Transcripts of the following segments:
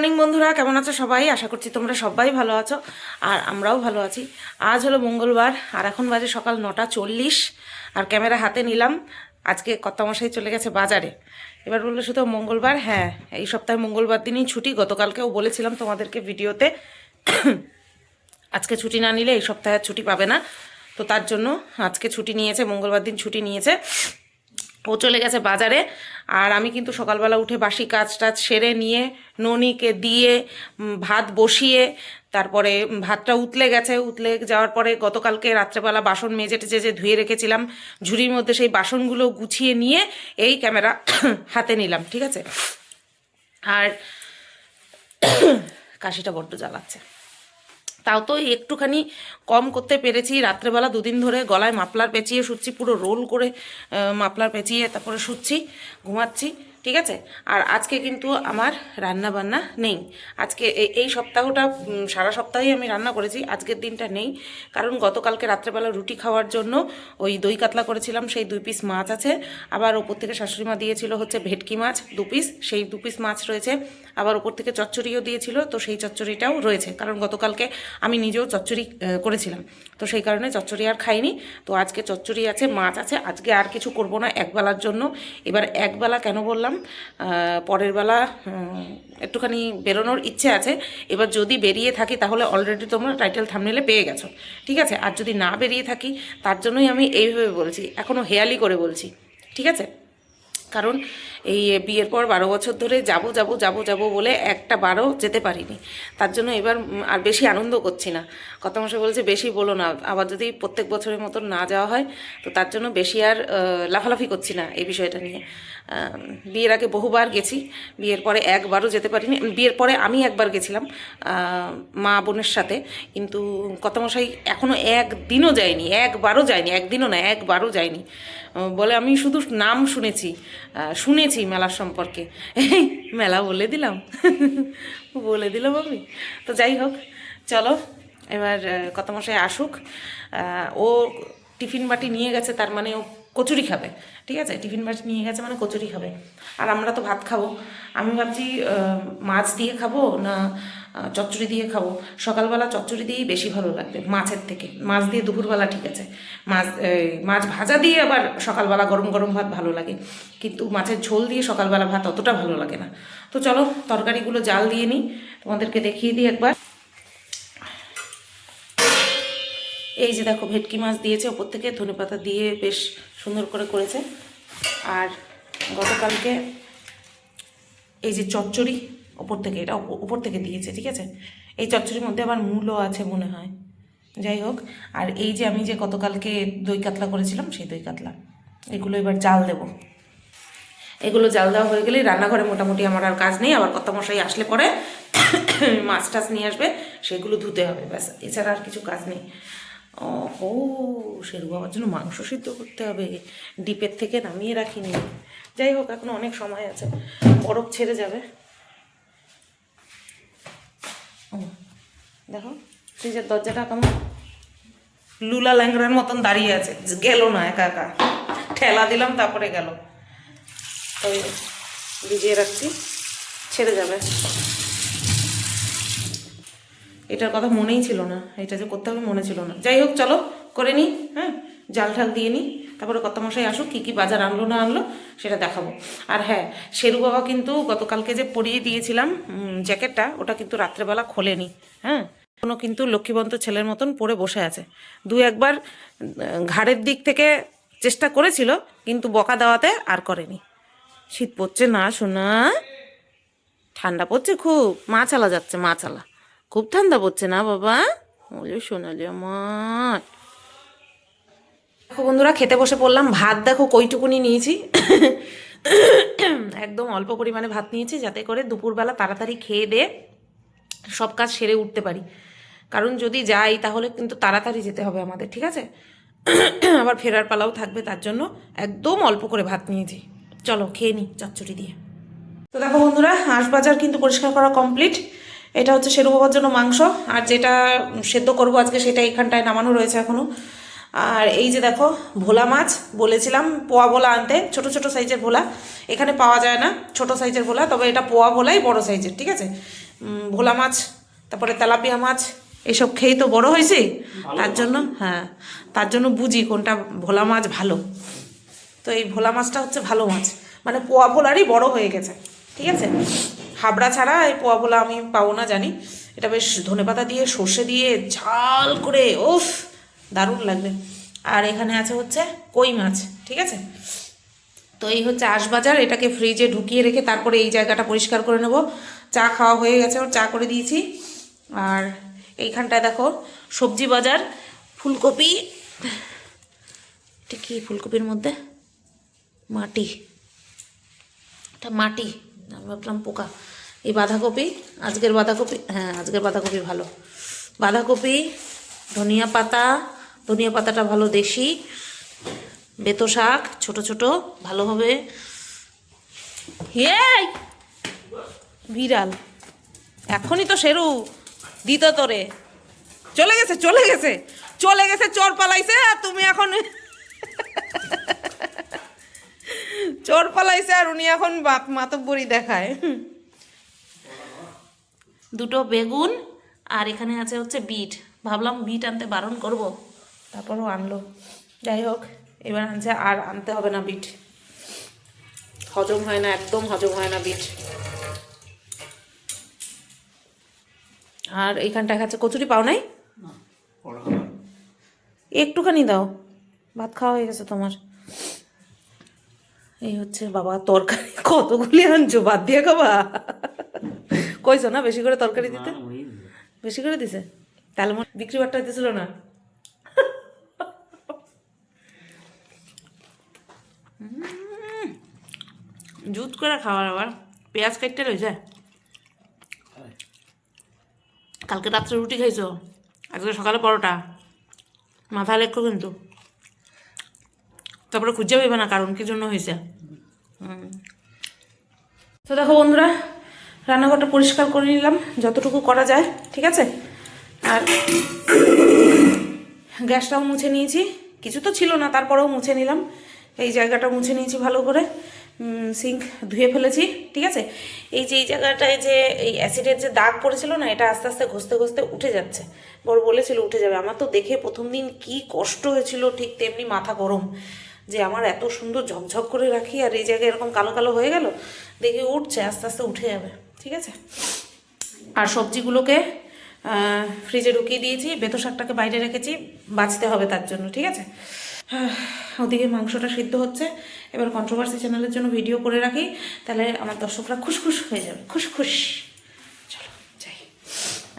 Morning বন্ধুরা, কেমন আছো সবাই? আশা করছি তোমরা সবাই ভালো আছো আর আমরাও ভালো আছি। আজ হলো মঙ্গলবার আর এখন বাজে সকাল 9:40 আর ক্যামেরা হাতে নিলাম। আজকে কর্তামশাই চলে গেছে বাজারে। এবার বললো শুধু মঙ্গলবার, হ্যাঁ এই সপ্তাহে মঙ্গলবার দিনই ছুটি। গতকালকেও বলেছিলাম তোমাদেরকে ভিডিওতে আজকে ছুটি না নিলে এই সপ্তাহে ছুটি পাবে না, তো তার জন্য আজকে ছুটি নিয়েছে, মঙ্গলবার দিন ছুটি নিয়েছে। ও চলে গেছে বাজারে আর আমি কিন্তু সকালবেলা উঠে বাসি কাজ টাজ সেরে নিয়ে ননিকে দিয়ে ভাত বসিয়ে তারপরে ভাতটা উতলে গেছে। উতলে যাওয়ার পরে গতকালকে রাত্রেবেলা বাসন মেজে টেজে যে ধুয়ে রেখেছিলাম ঝুড়ির মধ্যে, সেই বাসনগুলো গুছিয়ে নিয়ে এই ক্যামেরা হাতে নিলাম, ঠিক আছে। আর কাশিটা বড্ড জ্বালাচ্ছে, তাও তো একটুখানি কম করতে পেরেছি। রাত্রেবেলা দুদিন ধরে গলায় মাফলার পেঁচিয়ে শুচ্ছি, পুরো রোল করে মাফলার পেঁচিয়ে তারপরে শুচ্ছি, ঘুমাচ্ছি, ঠিক আছে। আর আজকে কিন্তু আমার রান্না বান্না নেই। আজকে এই সপ্তাহটা সারা সপ্তাহেই আমি রান্না করেছি, আজকের দিনটা নেই। কারণ গতকালকে রাত্রেবেলা রুটি খাওয়ার জন্য ওই দই কাতলা করেছিলাম, সেই 2 পিস মাছ আছে। আবার ওপর থেকে শাশুড়িমা দিয়েছিল হচ্ছে ভেটকি মাছ 2 পিস, সেই 2 পিস মাছ রয়েছে। আবার ওপর থেকে চচ্চড়িও দিয়েছিল, তো সেই চচ্চড়িটাও রয়েছে। কারণ গতকালকে আমি নিজেও চচ্চড়ি করেছিলাম, তো সেই কারণে চচ্চড়ি আর খাইনি। তো আজকে চচ্চড়ি আছে, মাছ আছে। আজকে আর কিছু করব না একবেলার জন্য। এবার একবেলা কেন বললাম, পরের বেলা একটুখানি বেরোনোর ইচ্ছে আছে। এবার যদি বেরিয়ে থাকি তাহলে অলরেডি তোমরা টাইটেল থাম্বনেলে পেয়ে গেছো, ঠিক আছে। আর যদি না বেরিয়ে থাকি তার জন্যই আমি এইভাবে বলছি, এখনও হেয়ালি করে বলছি, ঠিক আছে। কারণ এই বিয়ের পর 12 বছর ধরে যাব যাব যাব যাব বলে একটা বারও যেতে পারিনি। তার জন্য এবার আর বেশি আনন্দ করছি না। কর্তামশাই বলছে বেশি বলো না, আবার যদি প্রত্যেক বছরের মতন না যাওয়া হয়, তো তার জন্য বেশি আর লাফালাফি করছি না এই বিষয়টা নিয়ে। বিয়ের আগে বহুবার গেছি, বিয়ের পরে একবারও যেতে পারিনি। বিয়ের পরে আমি একবার গেছিলাম মা বোনের সাথে, কিন্তু কর্তামশাই এখনও একদিনও যায়নি, একবারও যায়নি, একদিনও না একবারও যায়নি। বলে আমি শুধু নাম শুনেছি মেলার সম্পর্কে। মেলা বলে দিলাম বলে দিলাম আমি। তো যাই হোক, চলো এবার কর্তামশাই আসুক। ও টিফিন বাটি নিয়ে গেছে, তার মানে ও কচুরি খাবে, ঠিক আছে। টিফিন বাটি নিয়ে গেছে মানে কচুরি খাবে। আর আমরা তো ভাত খাবো। আমি ভাবছি মাছ দিয়ে খাবো না চচ্চড়ি দিয়ে খাবো। সকালবেলা চচ্চড়ি দিয়েই বেশি ভালো লাগবে মাছের থেকে। মাছ দিয়ে দুপুরবেলা ঠিক আছে, মাছ ভাজা দিয়ে আবার সকালবেলা গরম গরম ভাত ভালো লাগে, কিন্তু মাছের ঝোল দিয়ে সকালবেলা ভাত অতটা ভালো লাগে না। তো চলো তরকারিগুলো জাল দিয়ে নিই, তোমাদেরকে দেখিয়ে দিই একবার। এই যে দেখো ভেটকি মাছ দিয়েছে, ওপর থেকে ধনেপাতা দিয়ে বেশ সুন্দর করে করেছে। আর গতকালকে এই যে চচ্চড়ি ওপর থেকে, এটা ওপর থেকে দিয়েছে, ঠিক আছে। এই চচ্চড়ির মধ্যে আবার মূলও আছে মনে হয়, যাই হোক। আর এই যে আমি যে গতকালকে দই কাতলা করেছিলাম, সেই দই কাতলা, এগুলো এবার জাল দেব। এগুলো জাল দেওয়া হয়ে গেলেই রান্নাঘরে মোটামুটি আমার আর কাজ নেই। আবার কর্তামশাই আসলে পরে মাছ টাছ নিয়ে আসবে, সেগুলো ধুতে হবে, ব্যাস, এছাড়া আর কিছু কাজ নেই। ও শেরু বাবার জন্য মাংস সিদ্ধ করতে হবে, ডিপের থেকে নামিয়ে রাখিনি। যাই হোক, এখনো অনেক সময় আছে, বরফ ছেড়ে যাবে। দেখো ফ্রিজের দরজাটা কেমন লুলা ল্যাংড়ার মতন দাঁড়িয়ে আছে, গেল না, একা একা ঠেলা দিলাম তারপরে গেল। ওই ভিজিয়ে রাখছি, ছেড়ে যাবে। এটার কথা মনেই ছিল না, এটা যে করতে হবে মনে ছিল না। যাই হোক চলো করে নিই, হ্যাঁ জাল ঠাল দিয়ে নিই, তারপরে কর্তামশাই আসুক, কী কী বাজার আনলো না আনলো সেটা দেখাবো। আর হ্যাঁ, শেরু বাবা কিন্তু গতকালকে যে পরিয়ে দিয়েছিলাম জ্যাকেটটা, ওটা কিন্তু রাত্রেবেলা খোলেনি, হ্যাঁ এখনও কিন্তু লক্ষ্মীবন্ত ছেলের মতন পরে বসে আছে। 2-1 ঘাড়ের দিক থেকে চেষ্টা করেছিল, কিন্তু বকা দেওয়াতে আর করেনি। শীত পড়ছে না শোনা, ঠান্ডা পড়ছে খুব, মা চালা যাচ্ছে, মা চালা, খুব ঠান্ডা পড়ছে না বাবা, ওলে সোনালি আমার। দেখো বন্ধুরা, খেতে বসে পড়লাম। ভাত দেখো কইটুকুনি নিয়েছি, একদম অল্প পরিমাণে ভাত নিয়েছি, যাতে করে দুপুরবেলা তাড়াতাড়ি খেয়ে দিয়ে সব কাজ সেরে উঠতে পারি। কারণ যদি যাই তাহলে কিন্তু তাড়াতাড়ি যেতে হবে আমাদের, ঠিক আছে। আবার ফেরার পালাও থাকবে, তার জন্য একদম অল্প করে ভাত নিয়েছি। চলো খেয়ে নিই চচ্চড়ি দিয়ে। তো দেখো বন্ধুরা, হাঁস বাজার কিন্তু পরিষ্কার করা কমপ্লিট। এটা হচ্ছে শেরু বাবার জন্য মাংস, আর যেটা সেদ্ধ করব আজকে সেটা এখানটায় নামানো রয়েছে এখনও। আর এই যে দেখো ভোলা মাছ, বলেছিলাম পোয়া ভোলা আনতে, ছোট ছোট সাইজের ভোলা এখানে পাওয়া যায় না, ছোট সাইজের ভোলা, তবে এটা পোয়া ভোলাই বড় সাইজের, ঠিক আছে। ভোলা মাছ, তারপরে তেলাপিয়া মাছ এসব খেয়েই তো বড় হয়েছি। তার জন্য হ্যাঁ, তার জন্য বুঝি কোনটা ভোলা মাছ ভালো। তো এই ভোলা মাছটা হচ্ছে ভালো মাছ, মানে পোয়া ভোলারই বড় হয়ে গেছে, ঠিক আছে। হাবড়া ছাড়া এই পোয়া ভোলা আমি পাবো না জানি। এটা বেশ ধনেপাতা দিয়ে সর্ষে দিয়ে ঝাল করে, ওফ দারুণ লাগবে। আর এখানে আছে হচ্ছে কই মাছ, ঠিক আছে। তো এই হচ্ছে আঁশবাজার, এটাকে ফ্রিজে ঢুকিয়ে রেখে তারপরে এই জায়গাটা পরিষ্কার করে নেব। চা খাওয়া হয়ে গেছে, ওর চা করে দিয়েছি। আর এইখানটায় দেখো সবজি বাজার, ফুলকপি, এটা কি ফুলকপির মধ্যে মাটি, এটা মাটি, আমি ভাবলাম পোকা। এই বাঁধাকপি, আজকের বাঁধাকপি, হ্যাঁ আজকের বাঁধাকপি ভালো। বাঁধাকপি, ধনিয়া পাতা, ধনিয়া পাতাটা ভালো দেশি, বেতো শাক ছোট ছোট ভালো হবে। এই বিড়াল এখনই তো সেরু দিত তোরে, চলে গেছে চলে গেছে চলে গেছে, চোর পালাইছে আর তুমি এখন চোর পালাইছে আর উনি এখন বাপ মাতব্বরি দেখায়। দুটো বেগুন আর এখানে আছে হচ্ছে বিট, ভাবলাম বিট আনতে বারণ করব, তারপরও আনলো। যাই হোক, এবার আনছে, আর আনতে হবে না বিট, হজম হয় না, একদম হজম হয় না বিট। আর এইখানটা খাচ্ছে কচুরি, পাও নাই? একটুখানি দাও, ভাত খাওয়া হয়ে গেছে তোমার। এই হচ্ছে বাবা তরকারি, কতগুলি আনছো, বাদ দিয়ে খাবা? কইছো না বেশি করে তরকারি দিতে, বেশি করে দিছে, তাহলে বিক্রি বাট্টা দিতেছিল না। জুত করে খাওয়ার, আবার পেঁয়াজ কাটতে রয়েছে। কালকে রাত্রে রুটি খাইছো, আজকে সকালে পরোটা, মাথা লেখো কিন্তু, তারপরে খুঁজে পাইবে না কারণ কি জন্য হয়েছে। তো দেখো বন্ধুরা, রান্নাঘরটা পরিষ্কার করে নিলাম যতটুকু করা যায়, ঠিক আছে। আর গ্যাসটাও মুছে নিয়েছি, কিছু তো ছিল না তারপরেও মুছে নিলাম। এই জায়গাটা মুছে নিয়েছি ভালো করে, সিঙ্ক ধুয়ে ফেলেছি, ঠিক আছে। এই যে এই জায়গাটায় যে এই অ্যাসিডের যে দাগ পড়েছিল না, এটা আস্তে আস্তে ঘষতে ঘষতে উঠে যাচ্ছে। বড় বলেছিল উঠে যাবে, আমার তো দেখে প্রথম দিন কি কষ্ট হয়েছিল, ঠিক তেমনি মাথা গরম যে আমার এত সুন্দর ঝকঝক করে রাখি আর এই জায়গায় এরকম কালো কালো হয়ে গেল। দেখে উঠছে, আস্তে আস্তে উঠে যাবে, ঠিক আছে। আর সবজিগুলোকে ফ্রিজে ঢুকিয়ে দিয়েছি, বেতো শাকটাকে বাইরে রেখেছি, বাঁচতে হবে তার জন্য, ঠিক আছে। ওদিকে মাংসটা সিদ্ধ হচ্ছে, এবার কন্ট্রোভার্সি চ্যানেলের জন্য ভিডিও করে রাখি, তাহলে আমার দর্শকরা খুশখুশ হয়ে যাবে, খুশখুশ। চলো যাই,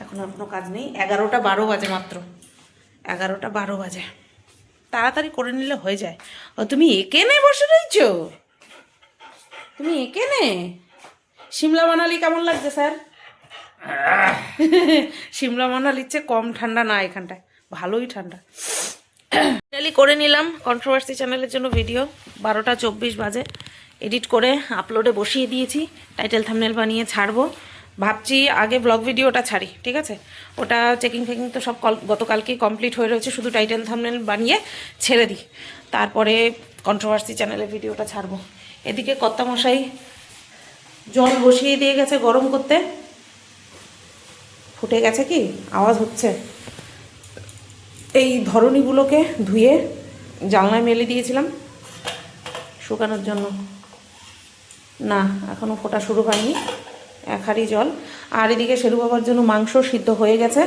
এখন আর কোনো কাজ নেই, 11টা 12 বাজে মাত্র, 11টা 12 বাজে, তাড়াতাড়ি করে নিলে হয়ে যায়। ও তুমি এখানে বসে রয়েছ, তুমি এখানে সিমলা মানালি কেমন লাগছে স্যার? সিমলা মানালির চেয়ে কম ঠান্ডা না এখানটায়, ভালোই ঠান্ডা। ফাইনালি করে নিলাম কন্ট্রোভার্সি চ্যানেলের জন্য ভিডিও, 12টা 24 বাজে, এডিট করে আপলোডে বসিয়ে দিয়েছি, টাইটেল থাম্বনেল বানিয়ে ছাড়বো। ভাবছি আগে ব্লগ ভিডিওটা ছাড়ি, ঠিক আছে। ওটা চেকিং ফেকিং তো সব গতকালকেই কমপ্লিট হয়ে রয়েছে, শুধু টাইটেল থাম্বনেল বানিয়ে ছেড়ে দিই, তারপরে কন্ট্রোভার্সি চ্যানেলের ভিডিওটা ছাড়বো। এদিকে কর্তামশাই জল বসিয়ে দিয়ে গেছে গরম করতে, ফুটে গেছে কি আওয়াজ হচ্ছে। এই ধরনীগুলোকে ধুয়ে জানলায় মেলে দিয়েছিলাম শুকানোর জন্য, না এখনও ফোটা শুরু হয়নি, 1 হাঁড়ি জল। আর এদিকে শেরু বাবার জন্য মাংস সিদ্ধ হয়ে গেছে,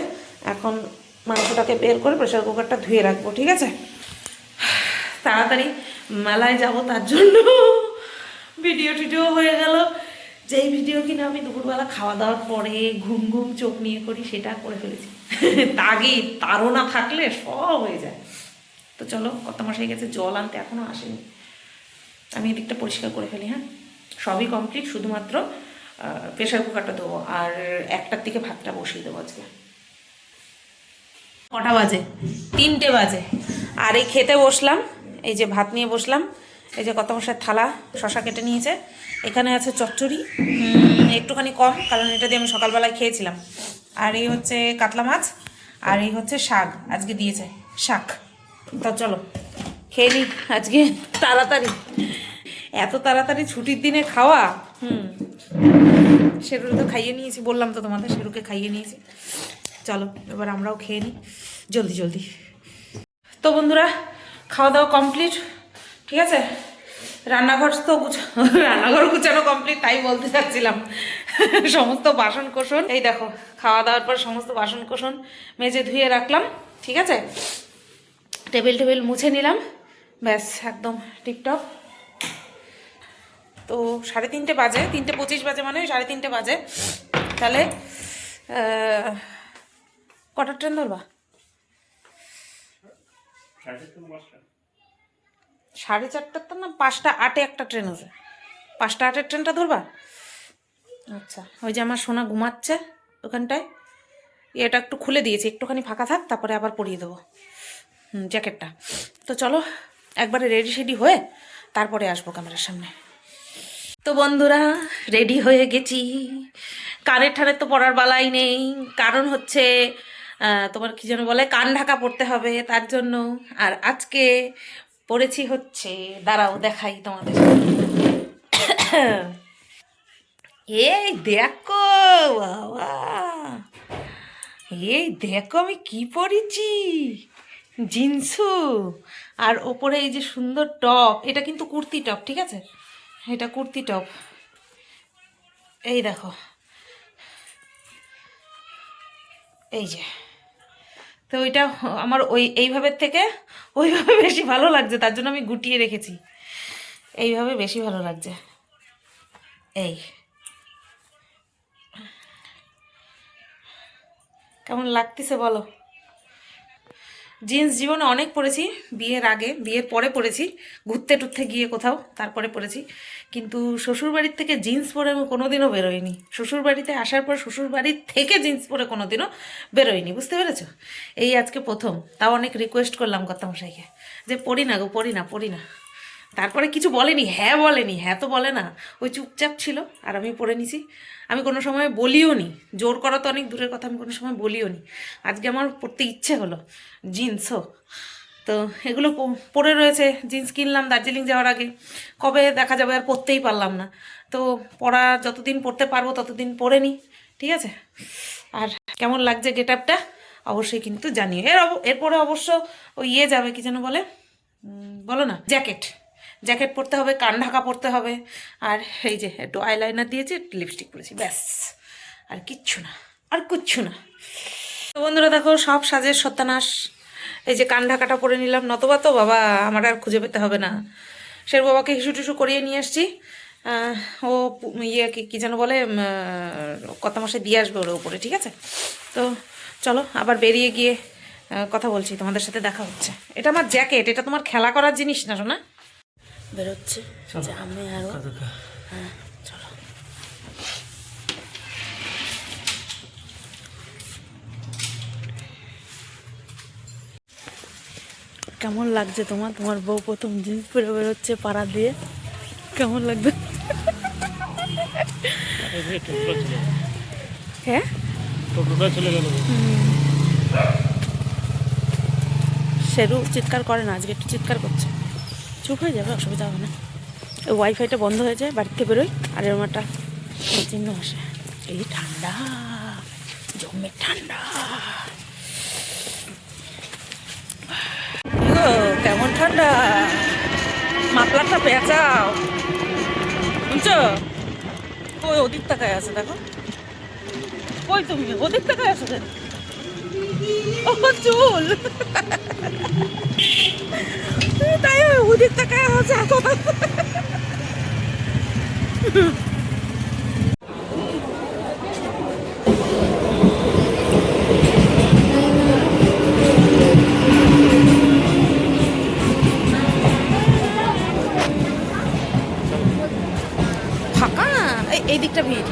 এখন মাংসটাকে বের করে প্রেশার কুকারটা ধুয়ে রাখবো, ঠিক আছে। তাড়াতাড়ি মেলায় যাব, তার জন্য ভিডিও টিডিও হয়ে গেল। যেই ভিডিও কিনা আমি দুপুরবেলা খাওয়া দাওয়ার পরে ঘুম ঘুম চোখ নিয়ে করি, সেটা করে ফেলেছি। তাগিদ তাড়না থাকলে সব হয়ে যায়। তো চলো, কর্তামশাই গেছে জল আনতে, এখনও আসেনি, আমি এদিকটা পরিষ্কার করে ফেলি। হ্যাঁ, সবই কমপ্লিট, শুধুমাত্র প্রেশার কুকারটা দেবো, আর 1টার দিকে ভাতটা বসিয়ে দেবো আজকে। কটা বাজে? 3টে বাজে। আর এই খেতে বসলাম, এই যে ভাত নিয়ে বসলাম, এই যে কর্তামশাইয়ের থালা, শশা কেটে নিয়েছে, এখানে আছে চচ্চড়ি, একটুখানি কম কারণ এটা দিয়ে আমি সকালবেলায় খেয়েছিলাম। আর এই হচ্ছে কাতলা মাছ, আর এই হচ্ছে শাক, আজকে দিয়েছে শাক। তা চলো খেয়ে নিই আজকে তাড়াতাড়ি, এত তাড়াতাড়ি ছুটির দিনে খাওয়া। শেরুকে তো খাইয়ে নিয়েছি, বললাম তো তোমাদের, শেরুকে খাইয়ে নিয়েছি। চলো এবার আমরাও খেয়ে নিই জলদি জলদি। তো বন্ধুরা, খাওয়া দাওয়া কমপ্লিট, ঠিক আছে। রান্নাঘর তো রান্নাঘর গুছানো কমপ্লিট, তাই বলতে চাচ্ছিলাম। সমস্ত বাসন কোসন এই দেখো, খাওয়া দাওয়ার পর সমস্ত বাসন কোসন মেজে ধুয়ে রাখলাম, ঠিক আছে। টেবিল মুছে নিলাম, ব্যাস একদম টিপটপ। তো 3:30 বাজে, 3:25 বাজে, মানে 3:30 বাজে। তাহলে কটার ট্রেন ধরবা? 4:30 তো না, 5:08 একটা ট্রেন আছে, 5:08 ট্রেনটা ধরবা? আচ্ছা, ওই যে আমার সোনা ঘুমাচ্ছে ওখানটায়, এটা একটু খুলে দিয়েছি, একটুখানি ফাঁকা থাক, তারপরে আবার পরিয়ে দেবো জ্যাকেটটা। তো চলো একবারে রেডি সেডি হয়ে তারপরে আসবো ক্যামেরার সামনে। তো বন্ধুরা, রেডি হয়ে গেছি। কানের ঠানের তো পরার বালাই নেই, কারণ হচ্ছে তোমার কি যেন বলে, কান ঢাকা পড়তে হবে তার জন্য। আর আজকে পড়েছি হচ্ছে, দাঁড়াও দেখাই তোমাদের। এই দেখো বাবা, এই দেখো আমি কি পরেছি, জিন্সু, আর ওপরে এই যে সুন্দর টপ, এটা কিন্তু কুর্তি টপ, ঠিক আছে, এটা কুর্তি টপ। এই দেখো, এই যে, তো ওইটা আমার এইভাবে থেকে ওইভাবে বেশি ভালো লাগছে, তার জন্য আমি গুটিয়ে রেখেছি, এইভাবে বেশি ভালো লাগছে। এই কেমন লাগতেছে বলো? জিন্স জীবনে অনেক পরেছি, বিয়ের আগে, বিয়ের পরে পরেছি, ঘুরতে টুরতে গিয়ে কোথাও, তারপরে পরেছি। কিন্তু শ্বশুরবাড়ির থেকে জিন্স পরে আমি কোনোদিনও বেরোইনি। শ্বশুরবাড়িতে আসার পর শ্বশুরবাড়ির থেকে জিন্স পরে কোনোদিনও বেরোইনি, বুঝতে পেরেছো? এই আজকে প্রথম, তাও অনেক রিকোয়েস্ট করলাম কর্তামশাইকে যে পড়ি না গো, পড়ি না। তারপরে কিছু বলেনি, হ্যাঁ বলেনি, হ্যাঁ তো বলে না, ওই চুপচাপ ছিল, আর আমি পড়ে নিছি। আমি কোনো সময় বলিও নি, জোর করা তো অনেক দূরের কথা, আমি কোনো সময় বলিও নি। আজকে আমার পড়তে ইচ্ছে হলো জিন্সও, তো এগুলো পরে রয়েছে। জিন্স কিনলাম দার্জিলিং যাওয়ার আগে, কবে দেখা যাবে, আর পরতেই পারলাম না। তো পরা যতদিন পরতে পারবো ততদিন পরে নিই, ঠিক আছে। আর কেমন লাগছে গেট আপটা অবশ্যই কিন্তু জানিও। এরপরে অবশ্য ওই ইয়ে যাবে, কি যেন বলে, বলো না, জ্যাকেট পরতে হবে, কান ঢাকা পরতে হবে, আর এই যে একটু আইলাইনার দিয়েছি, লিপস্টিক পরেছি, ব্যাস, আর কিচ্ছু না, আর কিচ্ছু না। তো বন্ধুরা দেখো, সব সাজের সত্যানাশ। এই যে কান ঢাকাটা পরে নিলাম, নতবা তো বাবা আমার আর খুঁজে পেতে হবে না। শের বাবাকে হিসু টিসু করিয়ে নিয়ে আসছি, ও ইয়ে কি যেন বলে, কত মাসে দিয়ে আসবে ওর উপরে, ঠিক আছে। তো চলো আবার বেরিয়ে গিয়ে কথা বলছি, তোমাদের সাথে দেখা হচ্ছে। এটা আমার জ্যাকেট, এটা তোমার খেলা করার জিনিস না, শোনা। বেরোচ্ছে আমি আরো, হ্যাঁ চলো। কেমন লাগছে তোমার বউ প্রথম জিন্স পরে বেরোচ্ছে পাড়া দিয়ে, কেমন লাগবে? হ্যাঁ, শেরু চিৎকার করে না, আজকে একটু চিৎকার করছে। চুপ হয়ে যাবে, অসুবিধা হবে না। ওই ওয়াইফাইটা বন্ধ হয়ে যায়, বাড়িতে বেরোই, আর এরকম একটা চিহ্ন আসে। এই ঠান্ডা, জমে ঠান্ডা। কেমন ঠান্ডা, মাফলারটা পেঁচাও, বুঝছো? ওই ওদিক তাকায় আছে, দেখো, ওই তুমি ওদিক তাকায় আছো, ও চুল, তাই ওদিক তাকায় আছে। ফাঁকা, এই দিকটা ভিড়।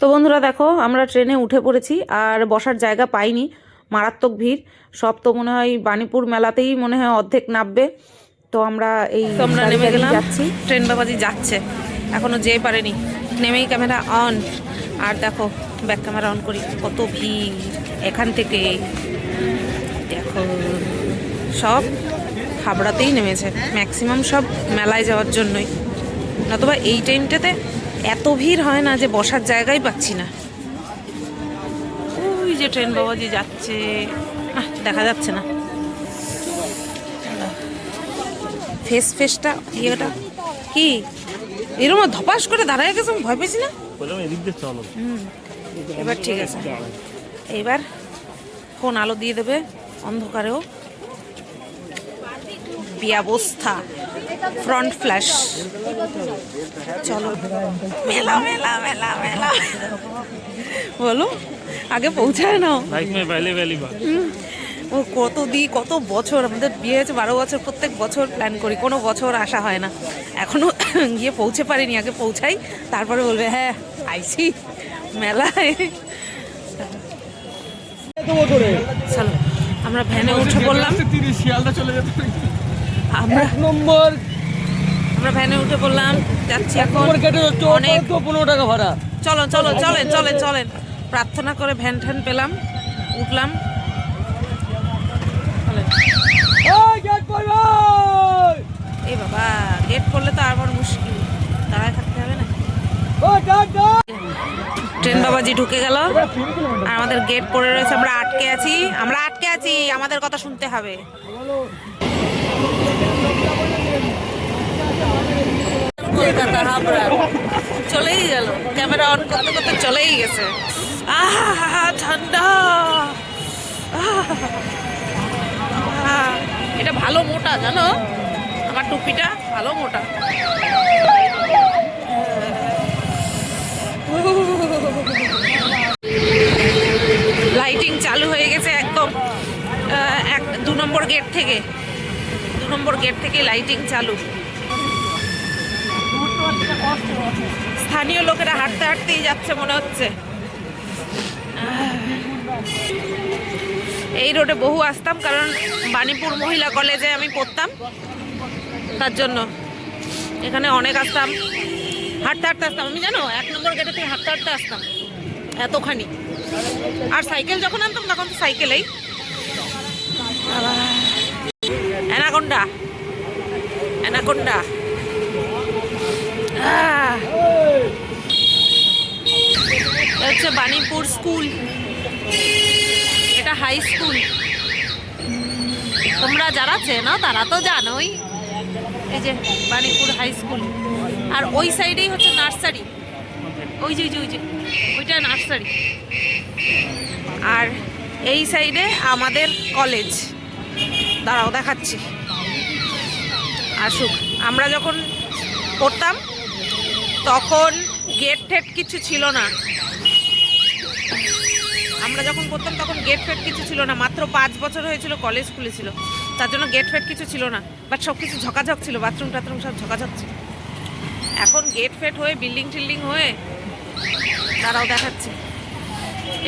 তো বন্ধুরা দেখো, আমরা ট্রেনে উঠে পড়েছি, আর বসার জায়গা পাইনি, মারাত্মক ভিড়। সব তো মনে হয় বাণীপুর মেলাতেই মনে হয় অর্ধেক নামবে। তো আমরা নেমে গেলাম, যাচ্ছি, ট্রেন বাবাজি যাচ্ছে, এখনো যেয়ে পারেনি। নেমেই ক্যামেরা অন, আর দেখো ব্যাক ক্যামেরা অন করি, কত ভিড় এখান থেকে দেখো, সব হাবড়াতেই নেমেছে, ম্যাক্সিমাম সব মেলায় যাওয়ার জন্যই। নতুবা এই টাইমটাতে এত ভিড় হয় না যে বসার জায়গাই পাচ্ছি না। ওই যে ট্রেন বাবাজি যাচ্ছে, দেখা যাচ্ছে না। ফেসটা ইয়েটা কি এরকম ধপাস করে দাঁড়ায় গেছে, আমি ভয় পেয়েছি না। এবার ঠিক আছে, এবার কোন আলো দিয়ে দেবে অন্ধকারেও। ব্যবস্থা ফ্রন্ট ফ্ল্যাশ। চলো মেলা মেলা মেলা মেলা বলো, আগে পৌঁছায় না। ও কত বছর আমাদের বিয়ে হয়েছে, 12 বছর, প্রত্যেক বছর প্ল্যান করি, কোনো বছর আসা হয় না। এখনো গিয়ে পৌঁছে পারিনি, আগে পৌঁছাই তারপরে বলবে হ্যাঁ আইছি মেলায়। চলো আমরা ভ্যানে উঠে পড়লাম, আমরা ভ্যানে উঠে পড়লাম, যাচ্ছি এখন। অনেক 15 টাকা ভাড়া। চলো চলো চলেন চলেন চলেন। প্রার্থনা করে ভ্যান ঠ্যান পেলাম, উঠলাম। এই বাবা, গেট করলে তো আর বড় মুশকিল, দাঁড়ায় থাকতে হবে না। ট্রেন বাবাজি ঢুকে গেল আর আমাদের গেট পড়ে রয়েছে, আমরা আটকে আছি, আমাদের কথা শুনতে হবে। চলেই গেল, ক্যামেরা অন করতে করতে চলেই গেছে। ঠান্ডা। এটা ভালো মোটা, জানো আমার টুপিটা ভালো মোটা। লাইটিং চালু হয়ে গেছে একদম, 2 নম্বর গেট থেকে লাইটিং চালু। স্থানীয় লোকেরা হাঁটতে হাঁটতেই যাচ্ছে মনে হচ্ছে। এই রোডে বহু আসতাম, কারণ বাণীপুর মহিলা কলেজে আমি পড়তাম, তার জন্য এখানে অনেক আসতাম, হাঁটতে হাঁটতে আসতাম। আমি জানো 1 নম্বর গেটে থেকে হাঁটতে হাঁটতে আসতাম এতখানি। আর সাইকেল যখন আনতাম তখন তো সাইকেলেই। অ্যানাকোন্ডা হচ্ছে বাণীপুর স্কুল, এটা হাই স্কুল। তোমরা যারা চেনো তারা তো জানোই, এই যে বাণীপুর হাই স্কুল। আর ওই সাইডেই হচ্ছে নার্সারি, ওই যে ওইটা নার্সারি। আর এই সাইডে আমাদের কলেজ। দাঁড়াও দেখাচ্ছি, আসুক। আমরা যখন পড়তাম তখন গেট ঠেট কিছু ছিল না, মাত্র 5 বছর হয়েছিল কলেজ খুলেছিল, তার জন্য গেট ফেট কিছু ছিল না। বাট সব কিছু ঝকাঝক ছিল, বাথরুম টাথরুম সব ঝকাঝক ছিল। এখন গেট ফেট হয়ে বিল্ডিং টিল্ডিং হয়ে, দাঁড়াও দেখাচ্ছে,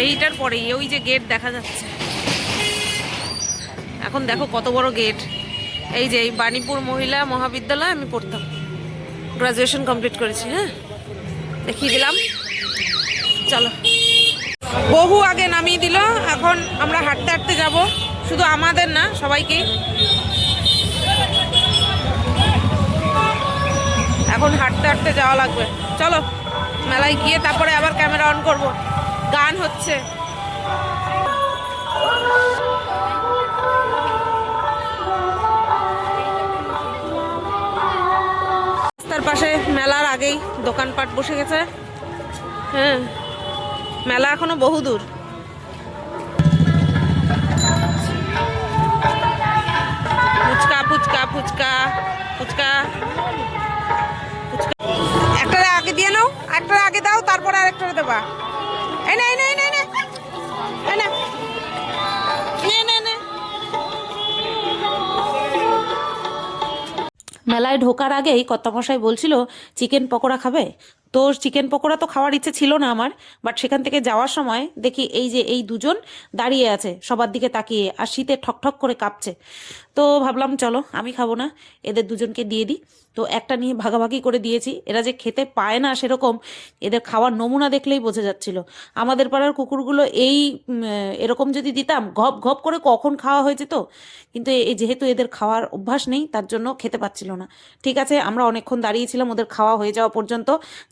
এইটার পরেই ওই যে গেট দেখা যাচ্ছে। এখন দেখো কত বড় গেট। এই যে এই বাণীপুর মহিলা মহাবিদ্যালয়ে আমি পড়তাম, গ্রাজুয়েশন কমপ্লিট করেছি। হ্যাঁ, দেখিয়ে দিলাম। চলো, বহু আগে নামিয়ে দিল, এখন আমরা হাঁটতে হাঁটতে যাব, শুধু আমাদের না সবাইকেই। এখন হাঁটতে হাঁটতে যাওয়া লাগবে। চলো মেলায় গিয়ে তারপরে আবার ক্যামেরা অন করব, গান হচ্ছে। রাস্তার পাশে মেলার আগেই দোকানপাট বসে গেছে। হ্যাঁ, মেলা এখনো বহু দূর। ফুচকা ফুচকা ফুচকা ফুচকা ফুচকা একটা আগে দিয়ে নাও, একটা আগে দাও, তারপরে আরেকটা দেবা। এই না এই না এই না এই না এই না মেলায় ঢোকার আগেই কর্তামশাই বলছিল চিকেন পকোড়া খাবে। তো চিকেন পকোড়া তো খাওয়ার ইচ্ছে ছিল না আমার, বাট সেখান থেকে যাওয়ার সময় দেখি এই যে এই দুজন দাঁড়িয়ে আছে সবার দিকে তাকিয়ে, আর শীতে ঠকঠক করে কাঁপছে। তো ভাবলাম চলো আমি খাবো না, এদের দুজনকে দিয়ে দিই। তো একটা নিয়ে ভাগাভাগি করে দিয়েছি। এরা যে খেতে পায় না সেরকম, এদের খাওয়ার নমুনা দেখলেই বোঝা যাচ্ছিল। আমাদের পাড়ার কুকুরগুলো এরকম যদি দিতাম ঘপ ঘপ করে কখন খাওয়া হয়েছে। তো কিন্তু যেহেতু এদের খাওয়ার অভ্যাস নেই তার জন্য খেতে পাচ্ছিল না। ঠিক আছে, আমরা অনেকক্ষণ দাঁড়িয়েছিলাম ওদের খাওয়া হয়ে যাওয়া পর্যন্ত,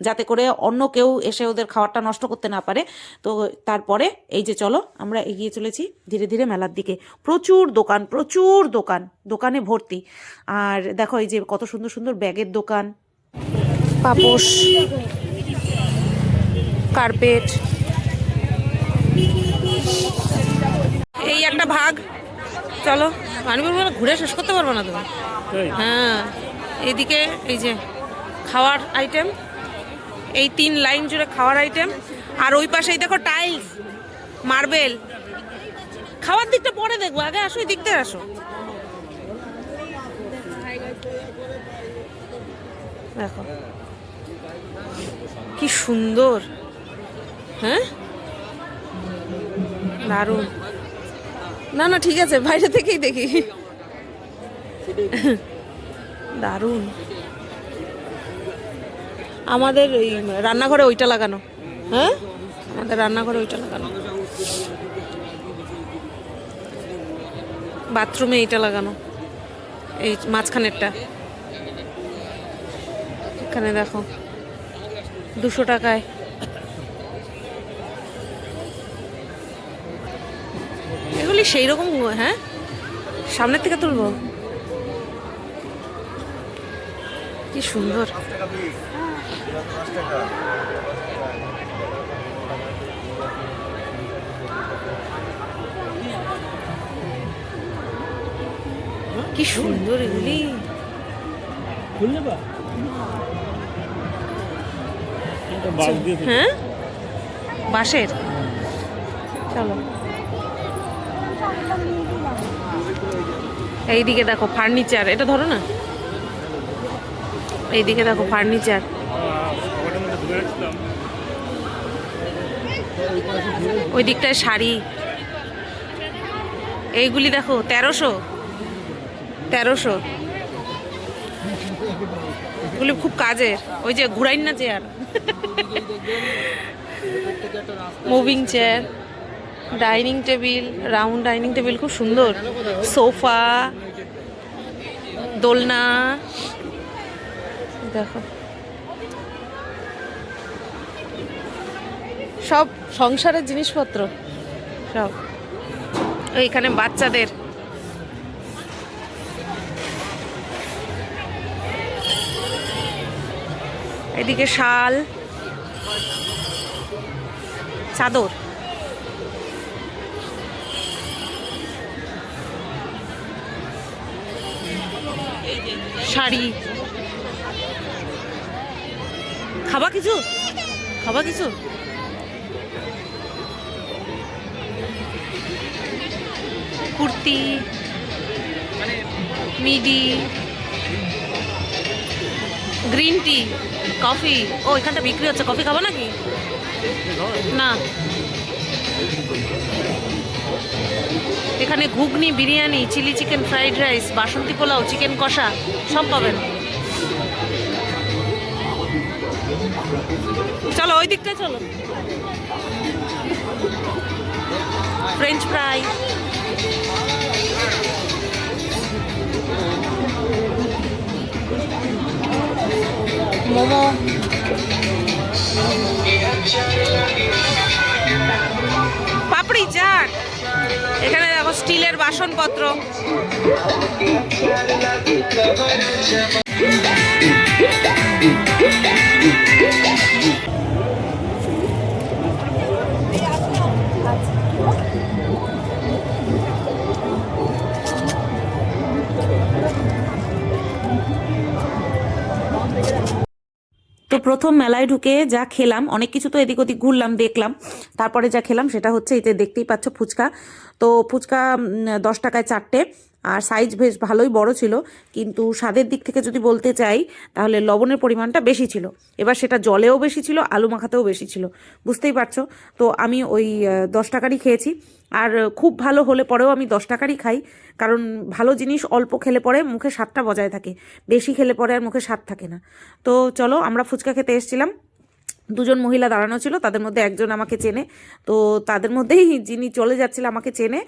যাতে করে অন্য কেউ এসে ওদের খাবারটা নষ্ট করতে না পারে। তো তারপরে এই যে চলো আমরা এগিয়ে চলেছি ধীরে ধীরে মেলার দিকে। প্রচুর দোকান, প্রচুর দোকান, দোকানে ভর্তি। আর দেখো এই যে কত সুন্দর সুন্দর ব্যাগের দোকান, পাপোশ, কার্পেট। এই একটা ভাগ, চলো আমি বলবো না ঘুরে শেষ করতে পারবো না তুমি। হ্যাঁ, এইদিকে এই যে খাওয়ার আইটেম, এই 3 লাইন জুড়ে খাওয়ার আইটেম। আর ওই পাশেই দেখো টাইলস, মার্বেল। খাওয়ার দিকটা পরে দেখবো, আগে আসো এই দিক দিয়ে আসো। দেখো কি সুন্দর, হ্যাঁ দারুণ। না না ঠিক আছে, বাইরে থেকেই দেখি। দারুণ। আমাদের ওই রান্নাঘরে ওইটা লাগানো, হ্যাঁ আমাদের রান্নাঘরে ওইটা লাগানো, বাথরুমে এইটা লাগানো, এই মাঝখানেরটা। এখানে দেখো 200 টাকায়। এগুলি সেই রকম, হ্যাঁ সামনের থেকে তুলবো, কি সুন্দর। কি সুন্দর এগুলি, হ্যাঁ বাঁশের। চলো এইদিকে দেখো ফার্নিচার, এটা ধরো না, এইদিকে দেখো ফার্নিচার। ওই দিকটায় শাড়ি, এইগুলি দেখো 1300। এগুলি খুব কাজের। ওই যে ঘুরাইন না chair, moving chair, dining table, round dining table, খুব সুন্দর। সোফা, দোলনা, দেখো সব সংসারের জিনিসপত্র সব। এইখানে বাচ্চাদের, এদিকে শাল, চাদর, শাড়ি। খাবা কিছু, খাবা কিছু? Kurti, midi, green tea, coffee. ও এখানটা বিক্রি হচ্ছে, কফি খাবো নাকি? না, এখানে ঘুগনি, biryani, chilli chicken, fried rice, বাসন্তী পোলাও, চিকেন কষা সব পাবেন। চলো ওই দিকটায় চলো। French fry, momo, papdi chaat. এখানে দেখো স্টিলের বাসনপত্র। তো প্রথম মেলায় ঢুকে যা খেলাম, অনেক কিছু তো এদিক ওদিক ঘুরলাম দেখলাম, তারপরে যা খেলাম সেটা হচ্ছে এই যে দেখতেই পাচ্ছ ফুচকা। তো ফুচকা 10 টাকায় 4টে, আর সাইজ বেশ ভালোই বড় ছিল, কিন্তু স্বাদের দিক থেকে যদি বলতে চাই তাহলে লবণের পরিমাণটা বেশি ছিল। এবার সেটা জলেও বেশি ছিল, আলু মাখাতেও বেশি ছিল, বুঝতেই পারছো। তো আমি ওই 10 টাকারই খেয়েছি। আর খুব ভালো হলে পরেও আমি 10 টাকারই খাই, কারণ ভালো জিনিস অল্প খেলে পরে মুখে স্বাদটা বজায় থাকে, বেশি খেলে পরে আর মুখে স্বাদ থাকে না। তো চলো, আমরা ফুচকা খেতে এসেছিলাম, দুজন মহিলা দাঁড়ানো ছিল, তাদের মধ্যে একজন আমাকে চেনে। তো তাদের মধ্যেই যিনি চলে যাচ্ছিল আমাকে চেনে,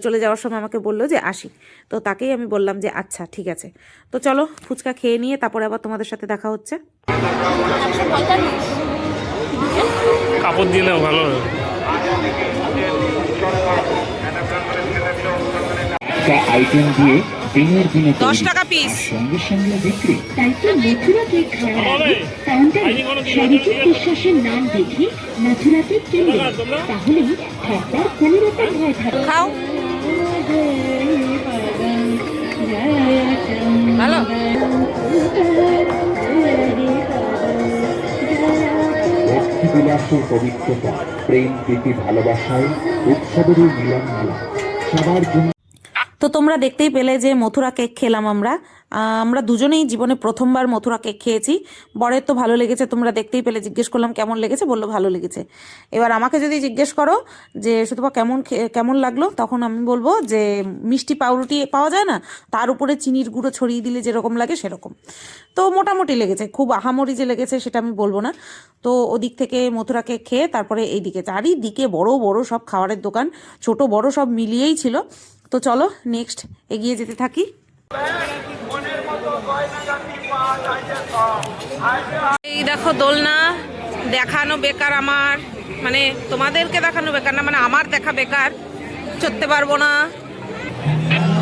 চলে যাওয়ার সময় আমাকে বললো যে আসি। তো তাকেই আমি বললাম যে আচ্ছা ঠিক আছে। তো চলো ফুচকা খেয়ে নিয়ে তারপরে আবার তোমাদের সাথে দেখা হচ্ছে। কাপড় দিলেও ভালো। আইটেম দিয়ে দিনের দিনে 10 টাকা পিস। সঙ্গে সঙ্গে বিক্রি। তাই তো মথুরা কেক খাওয়ার আগে কাউন্টারে সরজিৎ বিশ্বাসের নাম দেখে মথুরাতে কিনবে, তাহলেই খাবার কোনো রকম ভয় থাকবে। খাও, ভালো। ভক্তি বিলাসের পবিত্রতা, প্রেম প্রীতি ভালোবাসায় উৎসবেরই মিলন মেলা সবার জন্য। তো তোমরা দেখতেই পেলে যে মথুরা কেক খেলাম আমরা। আমরা দুজনেই জীবনে প্রথমবার মথুরা কেক খেয়েছি। বরের তো ভালো লেগেছে, তোমরা দেখতেই পেলে। জিজ্ঞেস করলাম কেমন লেগেছে, বললো ভালো লেগেছে। এবার আমাকে যদি জিজ্ঞেস করো যে সুতপা কেমন লাগলো, তখন আমি বলবো যে মিষ্টি পাউরুটি পাওয়া যায় না, তার উপরে চিনির গুঁড়ো ছড়িয়ে দিলে যেরকম লাগে সেরকম। তো মোটামুটি লেগেছে, খুব আহামরি যে লেগেছে সেটা আমি বলবো না। তো ওদিক থেকে মথুরা কেক খেয়ে তারপরে এইদিকে চারিদিকে বড় বড় সব খাবারের দোকান, ছোট বড় সব মিলিয়েই ছিল। তো চলো নেক্সট এগিয়ে যেতে থাকি। এই দেখো দোলনা, দেখানো বেকার আমার, মানে তোমাদেরকে দেখানো বেকার না, মানে আমার দেখা বেকার, চড়তে পারবো না।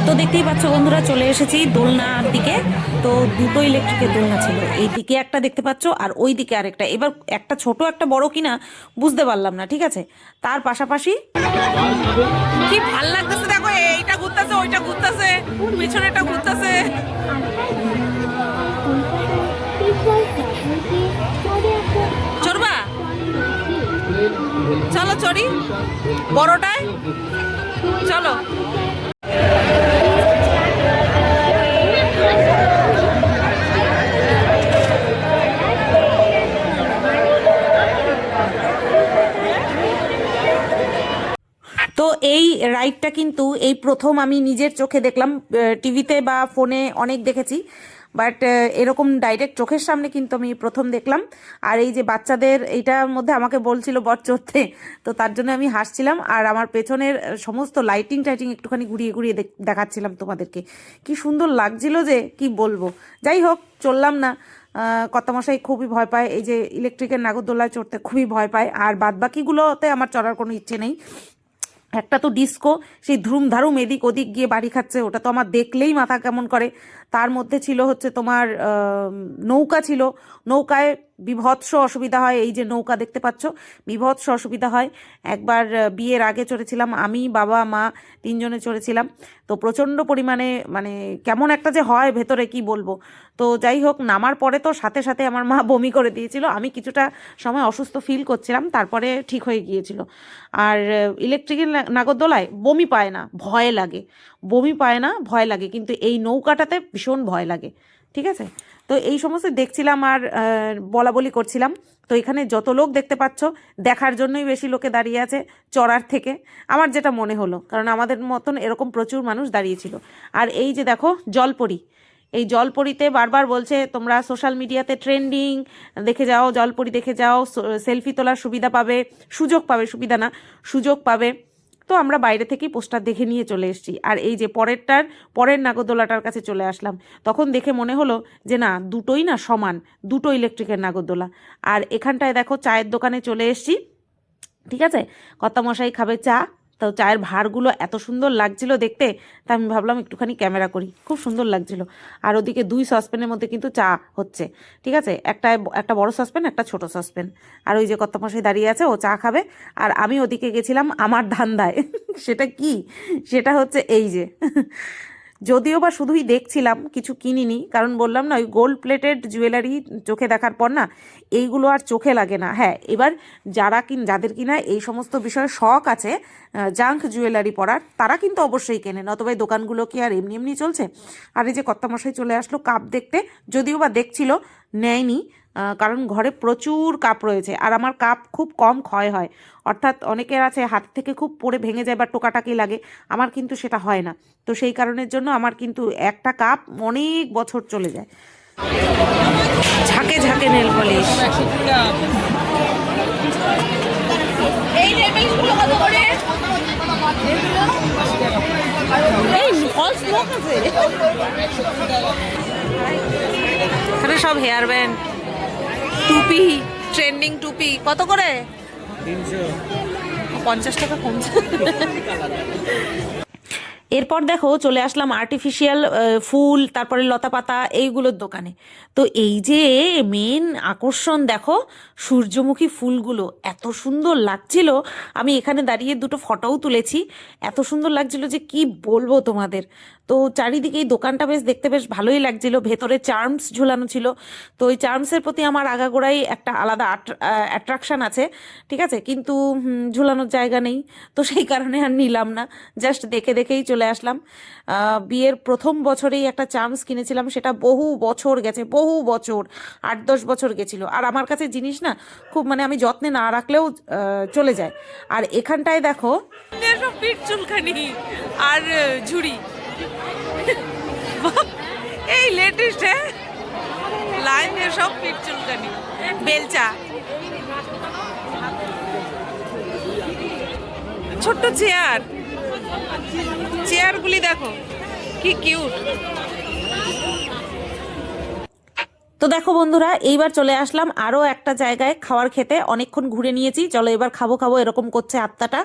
তো দেখতেই পাচ্ছ বন্ধুরা, চলে এসেছি দোলনার দিকে। তো দুটো ইলেকট্রিকের দোলনা ছিল, এই দিকে একটা দেখতে পাচ্ছ আর ওই দিকে আরেকটা। এবার একটা ছোট একটা বড় কিনা বুঝতে পারলাম না, ঠিক আছে। তার পাশাপাশি কি ভাল লাগতেছে, দেখো এইটা ঘুরতেছে, ওইটা ঘুরতেছে, পিছনেটা ঘুরতেছে। চড়বা, চলো চড়ি বড়টায়, চলো। তো এই রাইডটা কিন্তু এই প্রথম আমি নিজের চোখে দেখলাম। টিভিতে বা ফোনে অনেক দেখেছি, বাট এরকম ডাইরেক্ট চোখের সামনে কিন্তু আমি প্রথম দেখলাম। আর এই যে বাচ্চাদের এইটার মধ্যে আমাকে বলছিল বর চড়তে, তো তার জন্য আমি হাসছিলাম। আর আমার পেছনের সমস্ত লাইটিং টাইটিং একটুখানি ঘুরিয়ে ঘুরিয়ে দেখাচ্ছিলাম তোমাদেরকে। কি সুন্দর লাগছিল যে কি বলবো। যাই হোক, চললাম না। কর্তামশাই খুবই ভয় পায়, এই যে ইলেকট্রিকের নাগরদোলায় চড়তে খুবই ভয় পায়। আর বাদবাকিগুলোতে আমার চড়ার কোনো ইচ্ছে নেই। একটা তো ডিস্কো, সেই ধুম ধারুম এদিক ওদিক গিয়ে বাড়ি খাচ্ছে, ওটা তো আমার দেখলেই মাথা কেমন করে। তার মধ্যে ছিল হচ্ছে তোমার নৌকা ছিল, নৌকায় বিভৎস অসুবিধা হয়। এই যে নৌকা দেখতে পাচ্ছ, বিভৎস অসুবিধা হয়। একবার বিয়ের আগে চড়েছিলাম আমি, বাবা মা তিনজনে চড়েছিলাম। তো প্রচণ্ড পরিমাণে মানে কেমন একটা যে হয় ভেতরে, কি বলবো। তো যাই হোক, নামার পরে তো সাথে সাথে আমার মা বমি করে দিয়েছিল। আমি কিছুটা সময় অসুস্থ ফিল করছিলাম, তারপরে ঠিক হয়ে গিয়েছিল। আর ইলেকট্রিকের নাগরদোলায় বমি পায় না, ভয় লাগে। বমি পায় না, ভয় লাগে, কিন্তু এই নৌকাটাতে ভীষণ ভয় লাগে, ঠিক আছে। তো এই সমস্ত দেখছিলাম আর বলা বলি করছিলাম। তো এখানে যত লোক দেখতে পাচ্ছ, দেখার জন্যই বেশি লোকে দাঁড়িয়ে আছে চড়ার থেকে, আমার যেটা মনে হলো, কারণ আমাদের মতন এরকম প্রচুর মানুষ দাঁড়িয়েছিল। আর এই যে দেখো জলপরি, এই জলপরিতে বারবার বলছে তোমরা সোশ্যাল মিডিয়াতে ট্রেন্ডিং দেখে যাও, জলপরি দেখে যাও, সেলফি তোলার সুবিধা পাবে, সুযোগ পাবে, সুবিধা না সুযোগ পাবে। তো আমরা বাইরে থেকেই পোস্টার দেখে নিয়ে চলে এসেছি। আর এই যে পরের নাগরদোলাটার কাছে চলে আসলাম, তখন দেখে মনে হলো যে না, দুটোই না সমান, দুটো ইলেকট্রিকের নাগরদোলা। আর এখানটায় দেখো চায়ের দোকানে চলে এসেছি, ঠিক আছে। কর্তামশাই খাবে চা। তো চায়ের ভাঁড়গুলো এত সুন্দর লাগছিল দেখতে, তা আমি ভাবলাম একটুখানি ক্যামেরা করি, খুব সুন্দর লাগছিল। আর ওদিকে 2 সসপ্যানের মধ্যে কিন্তু চা হচ্ছে, ঠিক আছে। একটা বড় সসপ্যান, একটা ছোট সসপ্যান। আর ওই যে কর্তামশাই দাঁড়িয়ে আছে, ও চা খাবে। আর আমি ওদিকে গেছিলাম আমার ধান্দায় সেটা কি, সেটা হচ্ছে এই যে যদিও বা শুধুই দেখছিলাম, কিছু কিনিনি, কারণ বললাম না ওই গোল্ড প্লেটেড জুয়েলারি চোখে দেখার পর না এইগুলো আর চোখে লাগে না। হ্যাঁ, এবার যাদের কিনা এই সমস্ত বিষয়ে শখ আছে জাঙ্ক জুয়েলারি পরার, তারা কিন্তু অবশ্যই কেনে, নতবা এই দোকানগুলো কি আর এমনি এমনি চলছে। আর এই যে কর্তামশাই চলে আসলো কাপ দেখতে, যদিও বা দেখছিল, নেয়নি, কারণ ঘরে প্রচুর কাপ রয়েছে আর আমার কাপ খুব কম ক্ষয় হয়। অর্থাৎ অনেকের আছে হাত থেকে খুব পড়ে ভেঙে যায় বা টোকাটাকি লাগে, আমার কিন্তু সেটা হয় না। তো সেই কারণের জন্য আমার কিন্তু একটা কাপ অনেক বছর চলে যায়। ঝাঁকে ঝাঁকে নেল পলিশ, এই নেলপালিশগুলো কত করে? এই ফলস লক আছে। এখানে সব হেয়ার ব্যান্ড, টুপি, ট্রেন্ডিং টুপি কত করে? 50 টাকা কমছে। এরপর দেখো চলে আসলাম আর্টিফিশিয়াল ফুল, তারপরে লতা পাতা এইগুলোর দোকানে। তো এই যে মেন আকর্ষণ দেখো সূর্যমুখী ফুলগুলো, এত সুন্দর লাগছিল। আমি এখানে দাঁড়িয়ে দুটো ফটোও তুলেছি, এত সুন্দর লাগছিল যে কি বলবো তোমাদের। তো চারিদিকে এই দোকানটা দেখতে বেশ ভালোই লাগছিল, ভেতরে চার্মস ঝুলানো ছিল। তো ওই চার্মসের প্রতি আমার আগাগোড়াই একটা আলাদা অ্যাট্রাকশান আছে, ঠিক আছে, কিন্তু ঝুলানোর জায়গা নেই, তো সেই কারণে আর নিলাম না, জাস্ট দেখে দেখেই চলে আসলাম। বিয়ের প্রথম বছরেই একটা চার্মস কিনেছিলাম, সেটা বহু বছর গেছে, বহু বছর, 8-10 বছর গেছিলো। আর আমার কাছে জিনিস না খুব, মানে আমি যত্নে না রাখলেও চলে যায়। আর এখানটায় দেখো সব পিঠ চুলখানি আর ঝুড়ি, এই লেটেস্ট, হ্যাঁ, লাইনের সব পিঠ চুলকানি, বেলচা, ছোট্ট চেয়ারগুলি দেখো কি কিউট। তো দেখো বন্ধুরা, এইবার চলে আসলাম আরও একটা জায়গায় খাবার খেতে। অনেকক্ষণ ঘুরে নিয়েছি, চলো এবার খাবো এরকম করছে আত্মাটা,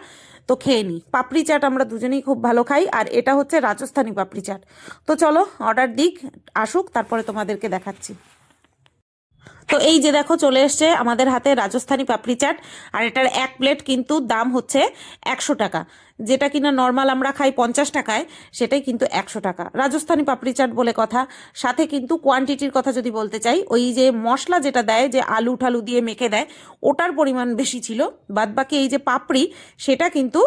তো খেয়ে নিই। পাপড়ি চাট আমরা দুজনেই খুব ভালো খাই, আর এটা হচ্ছে রাজস্থানি পাপড়ি চাট। তো চলো অর্ডার দিক, আসুক, তারপরে তোমাদেরকে দেখাচ্ছি। তো এই যে দেখো চলে এসছে আমাদের হাতে রাজস্থানি পাপড়ি চাট, আর এটার এক প্লেট কিন্তু দাম হচ্ছে 100 টাকা। যেটা কিনা নর্মাল আমরা খাই 50 টাকায়, সেটাই কিন্তু 100 টাকা। রাজস্থানি পাপড়ি চাট বলে কথা। সাথে কিন্তু কোয়ান্টিটির কথা যদি বলতে চাই, ওই যে মশলা যেটা দেয়, যে আলু ঠালু দিয়ে মেখে দেয়, ওটার পরিমাণ বেশি ছিল। বাদবাকি এই যে পাপড়ি, সেটা কিন্তু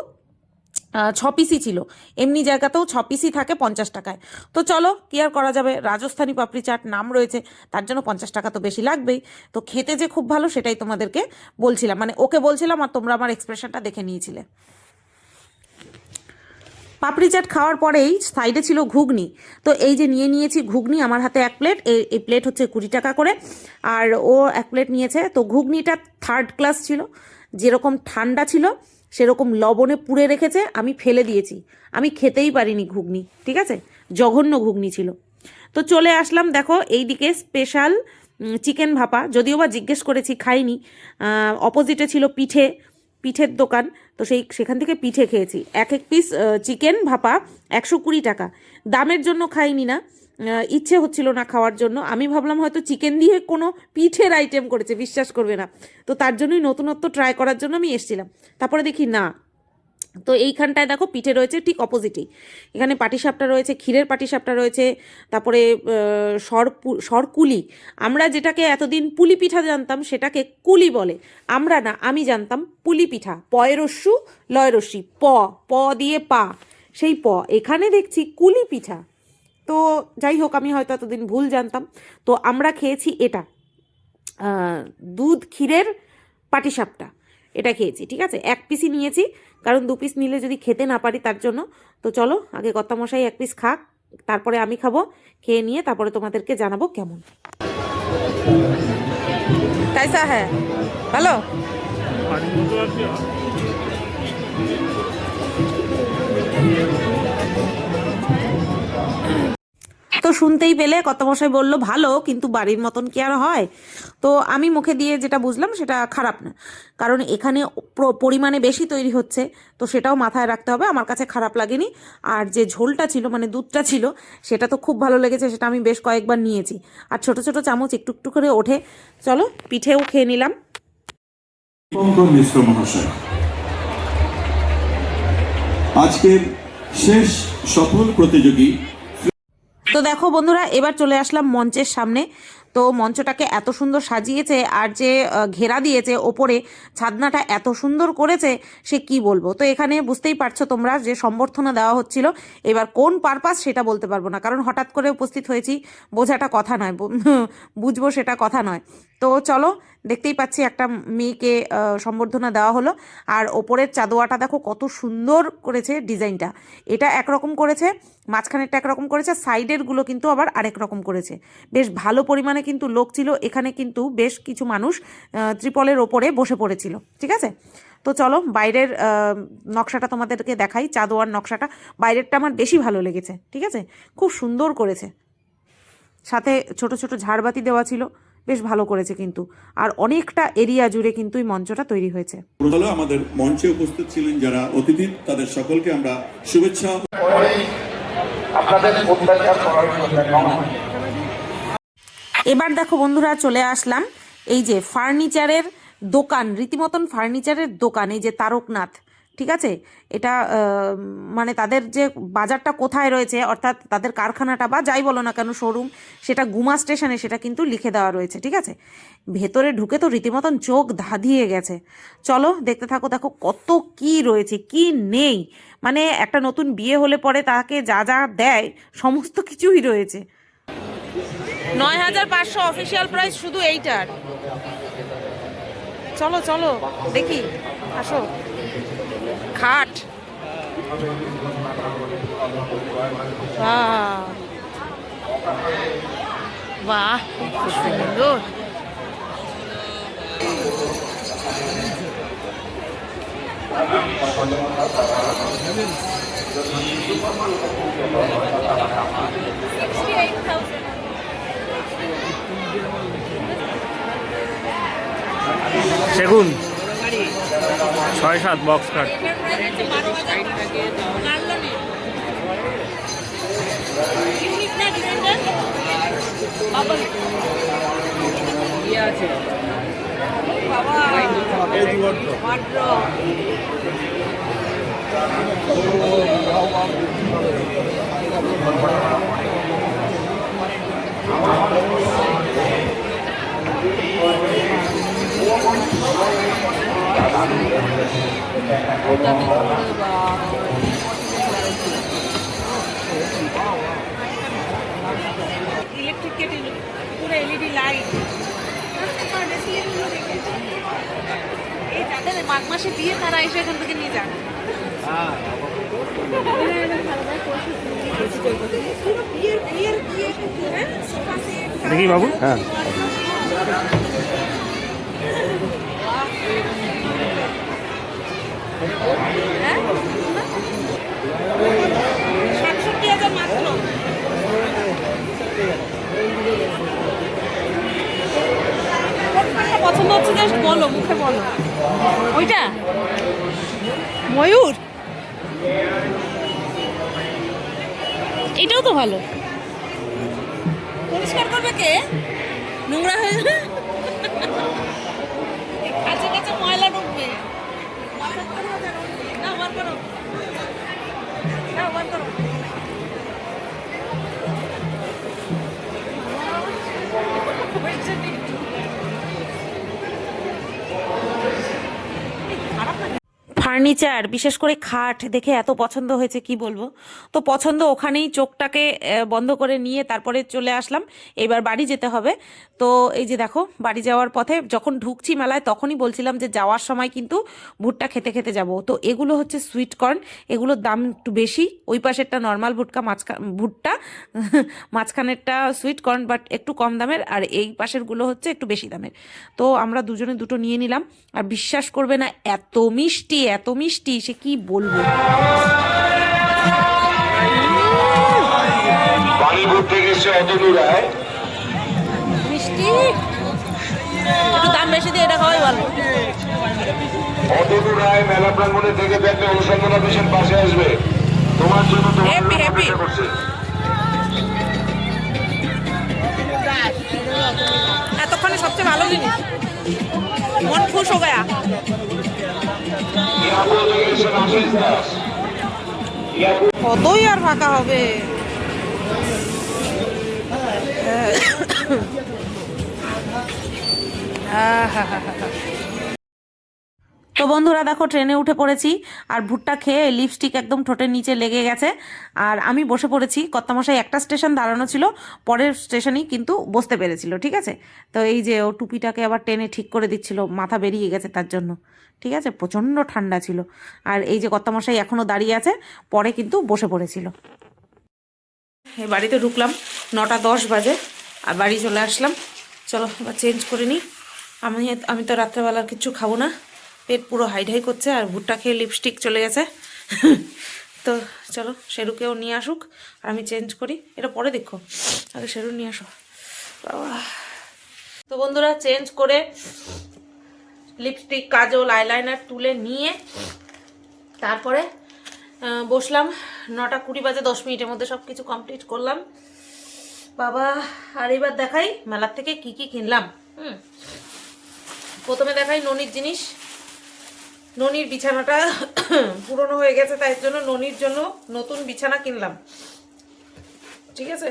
6 পিসই ছিল। এমনি জায়গাতেও 6 পিসই থাকে 50 টাকায়। তো চলো কি আর করা যাবে, রাজস্থানি পাপড়ি চাট নাম রয়েছে, তার জন্য 50 টাকা তো বেশি লাগবেই। তো খেতে যে খুব ভালো সেটাই তোমাদেরকে বলছিলাম, মানে ওকে বলছিলাম, আর তোমরা আমার এক্সপ্রেশনটা দেখে নিয়েছিলে। পাপড়ি চাট খাওয়ার পরেই সাইডে ছিল ঘুগনি। তো এই যে নিয়ে নিয়েছি ঘুগনি, আমার হাতে এক প্লেট, এই প্লেট হচ্ছে 20 টাকা করে, আর ও এক প্লেট নিয়েছে। তো ঘুগনিটা 3rd ক্লাস ছিল, যেরকম ঠান্ডা ছিল সেরকম লবণে পুড়ে রেখেছে, আমি ফেলে দিয়েছি, আমি খেতেই পারিনি ঘুগনি, ঠিক আছে, জঘন্য ঘুগনি ছিল। তো চলে আসলাম দেখো এইদিকে স্পেশাল চিকেন ভাপা, যদিও বা জিজ্ঞেস করেছি, খাইনি। অপোজিটে ছিল পিঠের দোকান, তো সেখান থেকে পিঠে খেয়েছি। এক পিস চিকেন ভাপা 120 টাকা। দামের জন্য খাইনি না, ইচ্ছে হচ্ছিল না খাওয়ার জন্য। আমি ভাবলাম হয়তো চিকেন দিয়ে কোনো পিঠের আইটেম করেছে, বিশ্বাস করবে না। তো তার জন্যই নতুনত্ব ট্রাই করার জন্য আমি এসেছিলাম, তারপরে দেখি না। তো এইখানটায় দেখো পিঠে রয়েছে ঠিক অপোজিটেই, এখানে পাটিসাপটা রয়েছে, ক্ষীরের পাটিসাপটা রয়েছে, তারপরে সরকুলি, আমরা যেটাকে এতদিন পুলি পিঠা জানতাম সেটাকে কুলি বলে, আমরা না, আমি জানতাম পুলি পিঠা, পয়েরস্যু লয়রস্যি, প দিয়ে পা, সেই প, এখানে দেখছি কুলি পিঠা। তো যাই হোক, আমি হয়তো এতদিন ভুল জানতাম। তো আমরা খেয়েছি এটা, দুধ ক্ষীরের পাটিসাপটা, এটা খেয়েছি, ঠিক আছে। 1 পিসই নিয়েছি, কারণ 2 পিস নিলে যদি খেতে না পারি তার জন্য। তো চলো আগে কর্তামশাই 1 পিস খাক, তারপরে আমি খাবো, খেয়ে নিয়ে তারপরে তোমাদেরকে জানাবো কেমন। কাইসা হ্যাঁ, ভালো। তো শুনতেই পেলে কর্তামশাই বলল ভালো, কিন্তু বাড়ির মতন কি আর হয়। তো আমি মুখে দিয়ে যেটা বুঝলাম সেটা খারাপ না, কারণ এখানে পরিমাণে বেশি তৈরি হচ্ছে, তো সেটাও মাথায় রাখতে হবে। আমার কাছে খারাপ লাগেনি। আর যে ঝোলটা ছিল, মানে দুধটা ছিল, সেটা তো খুব ভালো লেগেছে, সেটা আমি বেশ কয়েকবার নিয়েছি। আর ছোট ছোট চামচ একটু একটু করে ওঠে। চলো পিঠেও খেয়ে নিলাম। মিশ্র মহাশয়, আজকের শেষ সফল প্রতিযোগী তো দেখো বন্ধুরা, এবার চলে আসলাম মঞ্চের সামনে। তো মঞ্চটাকে এত সুন্দর সাজিয়েছে, আর যে ঘেরা দিয়েছে ওপরে, ছাদনাটা এত সুন্দর করেছে সে কি বলবো। তো এখানে বুঝতেই পারছো তোমরা যে সম্বর্ধনা দেওয়া হচ্ছিল। এবার কোন পারপাস সেটা বলতে পারবো না, কারণ হঠাৎ করে উপস্থিত হয়েছি, বোঝাটা কথা নয়, বুঝবো সেটা কথা নয়। তো চলো, দেখতেই পাচ্ছি একটা মেয়েকে সম্বর্ধনা দেওয়া হলো। আর ওপরের চাদোয়াটা দেখো কত সুন্দর করেছে ডিজাইনটা। এটা একরকম করেছে, মাঝখানেরটা একরকম করেছে, সাইডেরগুলো কিন্তু আবার আরেক রকম করেছে। বেশ ভালো পরিমাণে কিন্তু লোক ছিল এখানে, কিন্তু বেশ কিছু মানুষ ত্রিপলের ওপরে বসে পড়েছিল। ঠিক আছে, তো চলো বাইরের নকশাটা তোমাদেরকে দেখাই। চাদোয়ার নকশাটা বাইরেরটা আমার বেশি ভালো লেগেছে। ঠিক আছে, খুব সুন্দর করেছে, সাথে ছোট ছোট ঝাড়বাতি দেওয়া ছিল, বেশ ভালো করেছে কিন্তু। আর অনেকটা এরিয়া জুড়ে কিন্তু এই মঞ্চটা তৈরি হয়েছে। আমাদের মঞ্চে উপস্থিত ছিলেন যারা অতিথি, তাদের সকলকে আমরা শুভেচ্ছা। এবার দেখো বন্ধুরা, চলে আসলাম এই যে ফার্নিচারের দোকান, রীতিমতন ফার্নিচারের দোকান, এই যে তারকনাথ। ঠিক আছে, এটা মানে তাদের যে বাজারটা কোথায় রয়েছে, অর্থাৎ তাদের কারখানাটা বা যাই বলো না কেন শোরুম, সেটা গুমা স্টেশনে, সেটা কিন্তু লিখে দেওয়া রয়েছে। ঠিক আছে, ভেতরে ঢুকে তো রীতিমতন চোখ ধাঁধিয়ে গেছে। চলো দেখতে থাকো, দেখো কত কি রয়েছে কি নেই। মানে একটা নতুন বিয়ে হলে পরে তাকে যা যা দেয় সমস্ত কিছুই রয়েছে। ৯,৫০০ অফিসিয়াল প্রাইস শুধু এইটার। চলো চলো দেখি, আসো। খাট, বাহ খুব সুন্দর। সেগুন ৬-৭ বক্স কাট। ইলেকট্রিক কেটেল, পুরো এলইডি লাইট। এই যাদের মাঘ মাসে বিয়ে তারা এসে এখান থেকে নিয়ে যান। দেখি বাবু। হ্যাঁ, হ্যাঁ ৬৭,০০০ মাত্র। পছন্দ হচ্ছে জাস্ট বলো, মুখে বলো। ওইটা ময়ূর, এটাও তো ভালো। পরিষ্কার করবে কে? নোংরা হয়ে কাছে কাছে ময়লা ঢুকবে। না বার করো, না বার করো। ফার্নিচার, বিশেষ করে খাট দেখে এত পছন্দ হয়েছে কি বলবো। তো পছন্দ ওখানেই চোখটাকে বন্ধ করে নিয়ে তারপরে চলে আসলাম। এবার বাড়ি যেতে হবে। তো এই যে দেখো, বাড়ি যাওয়ার পথে যখন ঢুকছি মেলায় তখনই বলছিলাম যে যাওয়ার সময় কিন্তু ভুট্টা খেতে খেতে যাব। তো এগুলো হচ্ছে সুইট কর্ন, এগুলোর দাম একটু বেশি। ওই পাশেরটা নর্মাল ভুট্টা, মাঝখানেরটা সুইট কর্ন বাট একটু কম দামের, আর এই পাশেরগুলো হচ্ছে একটু বেশি দামের। তো আমরা দুজনে দুটো নিয়ে নিলাম। আর বিশ্বাস করবে না, এত মিষ্টি এত মিষ্টি সে কি বলবো। মিষ্টি, একটু দাম বেশি দিয়ে এটা খাওয়াই ভালো। অতনু রায় মেলা প্রাঙ্গণে থেকে দেখলে অনুসন্ধান অফিসের পাশে আসবে। তোমার জন্য হ্যাপি হ্যাপি। এতক্ষণে সবচেয়ে ভালো জিনিস, মন খুশ হয়ে গয়া। কতই আর ফাঁকা হবে। তো বন্ধুরা দেখো ট্রেনে উঠে পড়েছি আর ভুট্টা খেয়ে লিপস্টিক একদম ঠোঁটের নিচে লেগে গেছে। আর আমি বসে পড়েছি, কর্তামশাই একটা স্টেশন দাঁড়ানো ছিল, পরের স্টেশনেই কিন্তু বসতে পেরেছিল, ঠিক আছে। তো এই যে ও টুপিটাকে আবার টেনে ঠিক করে দিচ্ছিল, মাথা বেরিয়ে গেছে তার জন্য, ঠিক আছে, প্রচণ্ড ঠান্ডা ছিল। আর এই যে কর্তামশাই এখনও দাঁড়িয়ে আছে, পরে কিন্তু বসে পড়েছিল। এই বাড়িতে ঢুকলাম 9:10 বাজে আর বাড়ি চলে আসলাম। চলো এবার চেঞ্জ করে নিই। আমি তো রাত্রেবেলা কিছু খাবো না, পেট পুরো হাইডাই করছে আর ভুট্টা খেয়ে লিপস্টিক চলে গেছে। তো চলো শেরুকেও নিয়ে আসুক আর আমি চেঞ্জ করি, এটা পরে দেখো, আগে শেরু নিয়ে আসো বাবা। তো বন্ধুরা চেঞ্জ করে লিপস্টিক কাজল আইলাইনার তুলে নিয়ে তারপরে বসলাম। 9:20 বাজে, 10 মিনিটের মধ্যে সব কিছু কমপ্লিট করলাম বাবা। আর এবার দেখাই মেলার থেকে কি কি কিনলাম। প্রথমে দেখাই ননির জিনিস। ননির বিছানাটা পুরনো হয়ে গেছে, তাই জন্য ননির জন্য নতুন বিছানা কিনলাম, ঠিক আছে।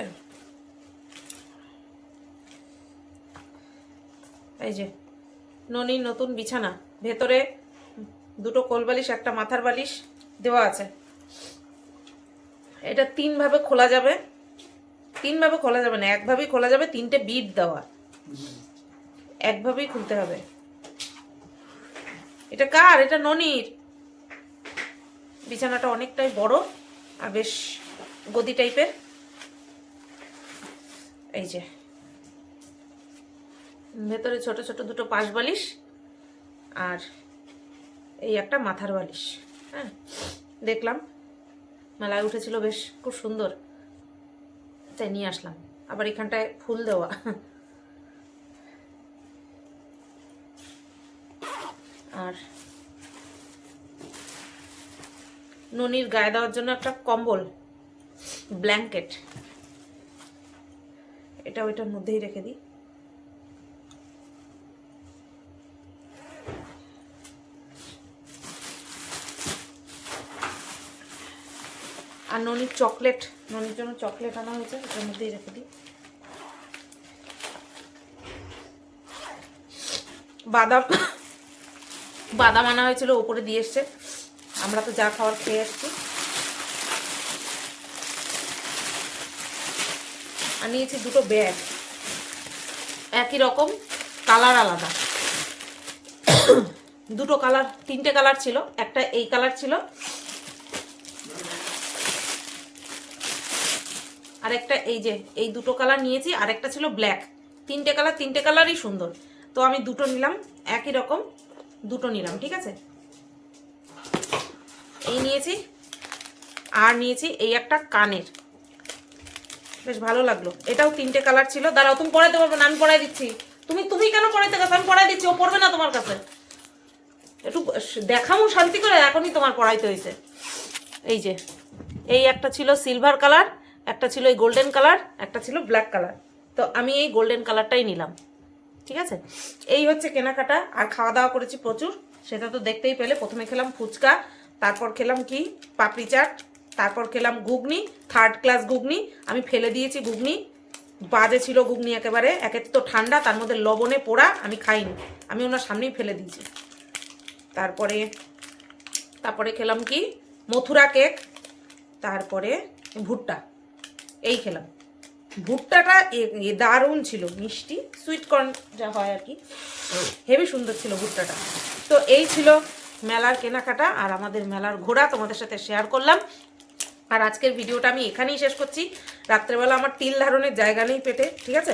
এই যে ননির নতুন বিছানা, ভেতরে 2টো কোল বালিশ, একটা মাথার বালিশ দেওয়া আছে। এটা 3 ভাবে খোলা যাবে, 3 ভাবে খোলা যাবে না, একভাবেই খোলা যাবে। 3টে বিট দেওয়া, একভাবেই খুলতে হবে। এটা কার? এটা ননির। বিছানাটা অনেকটাই বড় আর বেশ গদি টাইপের। এই যে ভেতরে ছোট ছোট 2টো পাশ বালিশ আর এই একটা মাথার বালিশ। হ্যাঁ, দেখলাম মেলায় উঠেছিল, বেশ খুব সুন্দর, তাই নিয়ে আসলাম। আবার এখানটায় ফুল দেওয়া। আর ননির গায়ে দেওয়ার জন্য একটা কম্বল, ব্ল্যাঙ্কেট, এটা ওইটার মধ্যেই রেখে দিই। আর ননির চকলেট, ননির জন্য চকলেট আনা হয়েছে, এটার মধ্যেই রেখে দিই। বাদাম আনা হয়েছিল, ওপরে দিয়ে এসছে। আমরা তো যা খাওয়ার খেয়ে এসছি। আর নিয়েছি 2টো ব্যাগ, একই রকম, কালার আলাদা। 2টো কালার, 3টে কালার ছিল, একটা এই কালার ছিল আর একটা এই যে এই 2টো কালার নিয়েছি, আর একটা ছিল ব্ল্যাক। 3টে কালারই সুন্দর। তো আমি 2টো নিলাম, একই রকম 2টো নিলাম, ঠিক আছে। এই নিয়েছি আর নিয়েছি এই একটা কানের, বেশ ভালো লাগলো। এটাও 3টে কালার ছিল। দাঁড়াও, তুমি পড়াইতে পারবে না, আমি পড়াই দিচ্ছি। তুমি কেন পড়াইতে গেছো? আমি পড়াই দিচ্ছি, ও পড়বে না তোমার কাছে। একটু দেখামো শান্তি করে, এখনই তোমার পড়াইতে হয়েছে। এই যে এই একটা ছিল সিলভার কালার, একটা ছিল এই গোল্ডেন কালার, একটা ছিল ব্ল্যাক কালার। তো আমি এই গোল্ডেন কালারটাই নিলাম, ঠিক আছে। এই হচ্ছে কেনাকাটা। আর খাওয়া দাওয়া করেছি প্রচুর, সেটা তো দেখতেই পেলে। প্রথমে খেলাম ফুচকা, তারপর খেলাম কি পাপড়ি চাট, তারপর খেলাম ঘুগনি, 3rd ক্লাস ঘুগনি। আমি ফেলে দিয়েছি ঘুগনি, বাজে ছিল ঘুগনি একেবারে। একে তো ঠান্ডা, তার মধ্যে লবণে পোড়া, আমি খাইনি, আমি ওনার সামনেই ফেলে দিয়েছি। তারপরে খেলাম কি মথুরা কেক, তারপরে ভুট্টা, এই খেলাম। ভুট্টাটা দারুণ ছিল, মিষ্টি, সুইট কর্ন যা হয় আর কি, হেবি সুন্দর ছিল ভুট্টাটা। তো এই ছিল মেলার কেনাকাটা আর আমাদের মেলার ঘোরা, তোমাদের সাথে শেয়ার করলাম। আর আজকের ভিডিওটা আমি এখানেই শেষ করছি। রাত্রেবেলা আমার তিল ধারণের জায়গা নেই পেটে, ঠিক আছে।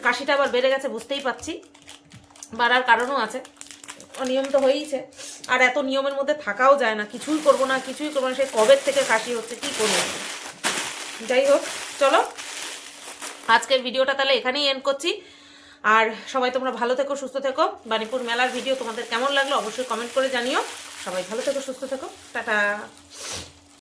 কাশিটা আবার বেড়ে গেছে, বুঝতেই পারছি, বাড়ার কারণও আছে, অনিয়ম তো হয়েইছে। আর এত নিয়মের মধ্যে থাকাও যায় না, কিছুই করবো না, সেই কবের থেকে কাশি হচ্ছে, কি করবো। যাই হোক, চলো আজকের ভিডিওটা তাহলে এখানেই এন্ড করছি। আর সবাই তোমরা ভালো থেকো, সুস্থ থেকো। বাণীপুর মেলার ভিডিও তোমাদের কেমন লাগলো অবশ্যই কমেন্ট করে জানিও। সবাই ভালো থেকো, সুস্থ থেকো, টাটা।